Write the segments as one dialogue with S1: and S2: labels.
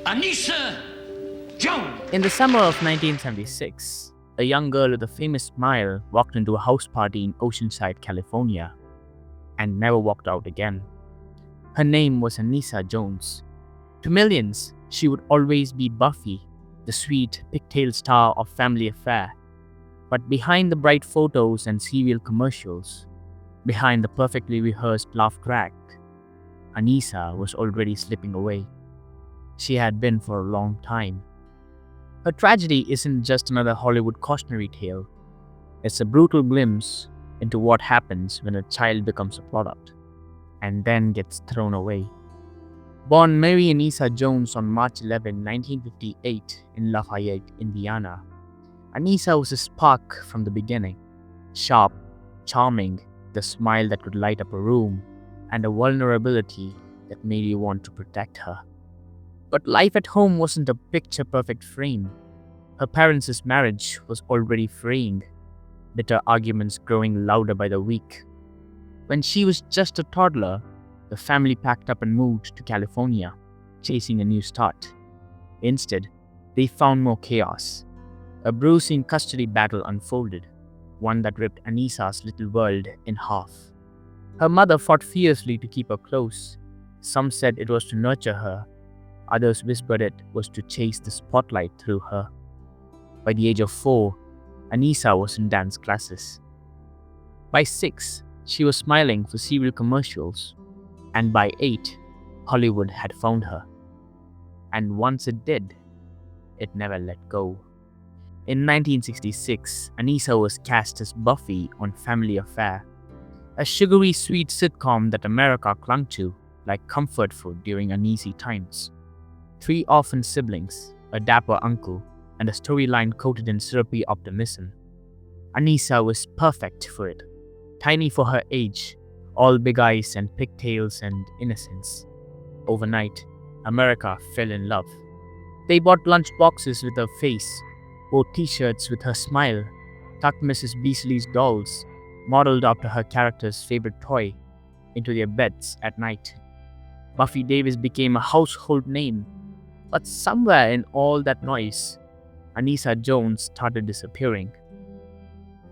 S1: Anissa Jones.
S2: In the summer of 1976, a young girl with a famous smile walked into a house party in Oceanside, California, and never walked out again. Her name was Anissa Jones. To millions, she would always be Buffy, the sweet, pigtail star of Family Affair. But behind the bright photos and serial commercials, behind the perfectly rehearsed laugh track, Anissa was already slipping away. She had been for a long time. Her tragedy isn't just another Hollywood cautionary tale. It's a brutal glimpse into what happens when a child becomes a product and then gets thrown away. Born Mary Anissa Jones on March 11, 1958 in Lafayette, Indiana, Anissa was a spark from the beginning. Sharp, charming, the smile that could light up a room, and a vulnerability that made you want to protect her. But life at home wasn't a picture-perfect frame. Her parents' marriage was already fraying, bitter arguments growing louder by the week. When she was just a toddler, the family packed up and moved to California, chasing a new start. Instead, they found more chaos. A bruising custody battle unfolded, one that ripped Anissa's little world in half. Her mother fought fiercely to keep her close. Some said it was to nurture her. Others whispered it was to chase the spotlight through her. By the age of 4, Anissa was in dance classes. By 6, she was smiling for serial commercials. And by 8, Hollywood had found her. And once it did, it never let go. In 1966, Anissa was cast as Buffy on Family Affair, a sugary sweet sitcom that America clung to like comfort food during uneasy times. 3 orphan siblings, a dapper uncle, and a storyline coated in syrupy optimism. Anissa was perfect for it. Tiny for her age, all big eyes and pigtails and innocence. Overnight, America fell in love. They bought lunch boxes with her face, wore t-shirts with her smile, tucked Mrs. Beasley's dolls, modeled after her character's favorite toy, into their beds at night. Buffy Davis became a household name, but somewhere in all that noise, Anissa Jones started disappearing.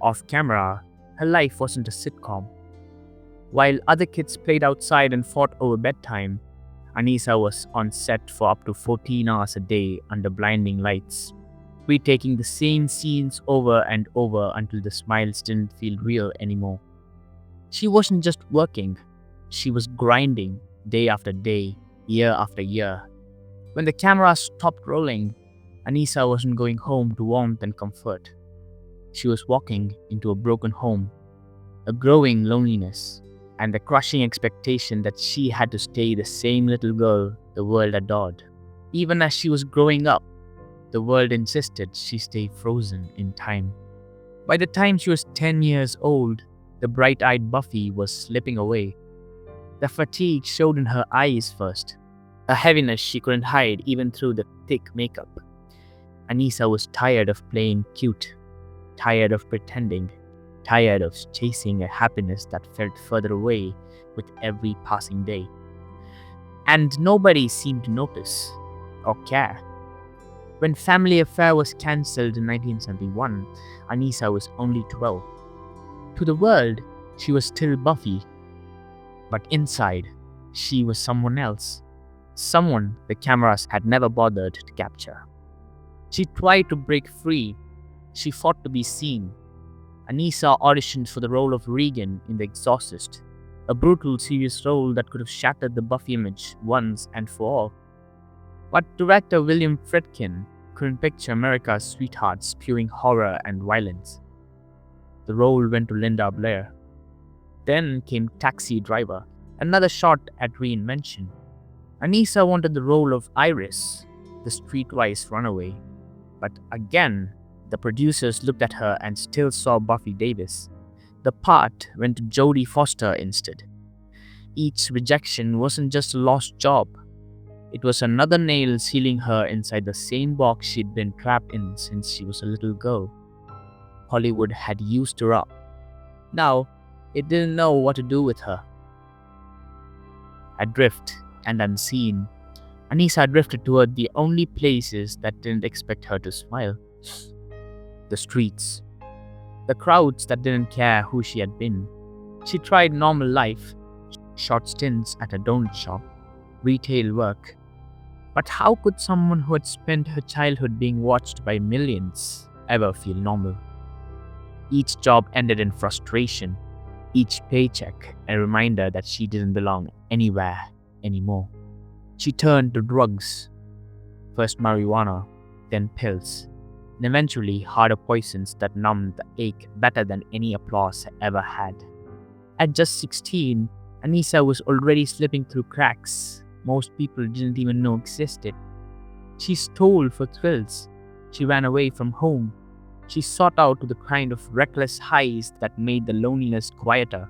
S2: Off camera, her life wasn't a sitcom. While other kids played outside and fought over bedtime, Anissa was on set for up to 14 hours a day under blinding lights, retaking the same scenes over and over until the smiles didn't feel real anymore. She wasn't just working, she was grinding day after day, year after year. When the camera stopped rolling, Anissa wasn't going home to warmth and comfort. She was walking into a broken home, a growing loneliness, and the crushing expectation that she had to stay the same little girl the world adored. Even as she was growing up, the world insisted she stay frozen in time. By the time she was 10 years old, the bright-eyed Buffy was slipping away. The fatigue showed in her eyes first, a heaviness she couldn't hide even through the thick makeup. Anissa was tired of playing cute, tired of pretending, tired of chasing a happiness that felt further away with every passing day. And nobody seemed to notice or care. When Family Affair was cancelled in 1971, Anissa was only 12. To the world, she was still Buffy. But inside, she was someone else. Someone the cameras had never bothered to capture. She tried to break free. She fought to be seen. Anissa auditioned for the role of Regan in The Exorcist, a brutal, serious role that could have shattered the Buffy image once and for all. But director William Friedkin couldn't picture America's sweetheart spewing horror and violence. The role went to Linda Blair. Then came Taxi Driver, another shot at reinvention. Anissa wanted the role of Iris, the streetwise runaway. But again, the producers looked at her and still saw Buffy Davis. The part went to Jodie Foster instead. Each rejection wasn't just a lost job. It was another nail sealing her inside the same box she'd been trapped in since she was a little girl. Hollywood had used her up. Now, it didn't know what to do with her. Adrift and unseen, Anissa drifted toward the only places that didn't expect her to smile: the streets, the crowds that didn't care who she had been. She tried normal life, short stints at a donut shop, retail work. But how could someone who had spent her childhood being watched by millions ever feel normal? Each job ended in frustration, each paycheck a reminder that she didn't belong anywhere anymore. She turned to drugs, first marijuana, then pills, and eventually harder poisons that numbed the ache better than any applause ever had. At just 16, Anissa was already slipping through cracks most people didn't even know existed. She stole for thrills. She ran away from home. She sought out the kind of reckless highs that made the loneliness quieter,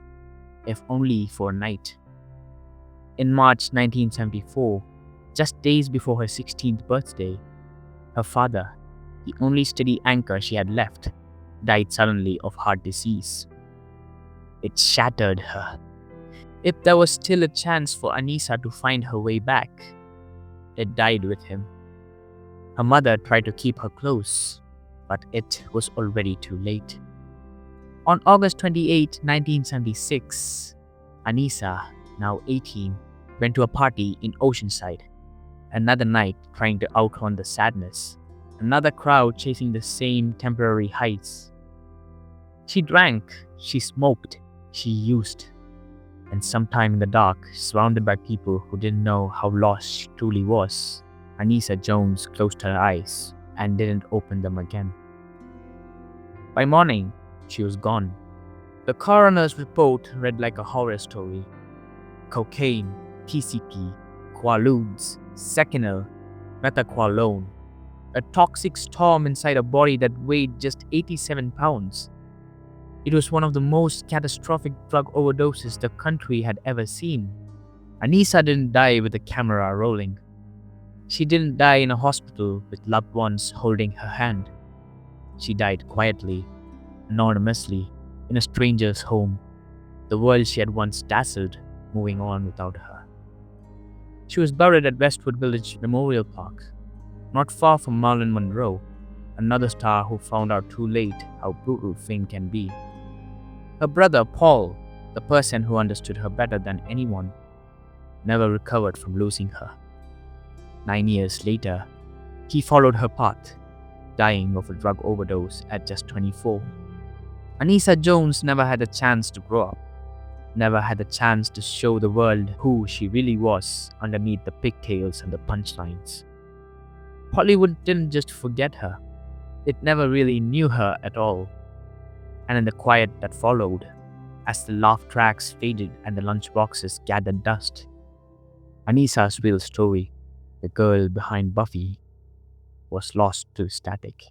S2: if only for a night. In March 1974, just days before her 16th birthday, her father, the only steady anchor she had left, died suddenly of heart disease. It shattered her. If there was still a chance for Anissa to find her way back, it died with him. Her mother tried to keep her close, but it was already too late. On August 28, 1976, Anissa, now 18, went to a party in Oceanside. Another night trying to outrun the sadness. Another crowd chasing the same temporary heights. She drank, she smoked, she used. And sometime in the dark, surrounded by people who didn't know how lost she truly was, Anissa Jones closed her eyes and didn't open them again. By morning, she was gone. The coroner's report read like a horror story. Cocaine, PCP, quaaludes, seconal, methaqualone. A toxic storm inside a body that weighed just 87 pounds. It was one of the most catastrophic drug overdoses the country had ever seen. Anissa didn't die with the camera rolling. She didn't die in a hospital with loved ones holding her hand. She died quietly, anonymously, in a stranger's home, the world she had once dazzled moving on without her. She was buried at Westwood Village Memorial Park, not far from Marilyn Monroe, another star who found out too late how brutal fame can be. Her brother, Paul, the person who understood her better than anyone, never recovered from losing her. 9 years later, he followed her path, dying of a drug overdose at just 24. Anissa Jones never had a chance to grow up, never had a chance to show the world who she really was underneath the pigtails and the punchlines. Hollywood didn't just forget her, it never really knew her at all. And in the quiet that followed, as the laugh tracks faded and the lunchboxes gathered dust, Anissa's real story, the girl behind Buffy, was lost to static.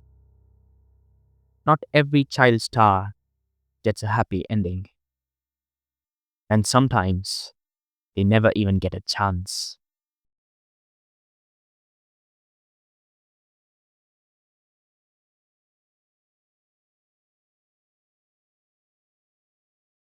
S2: Not every child star gets a happy ending, and sometimes they never even get a chance.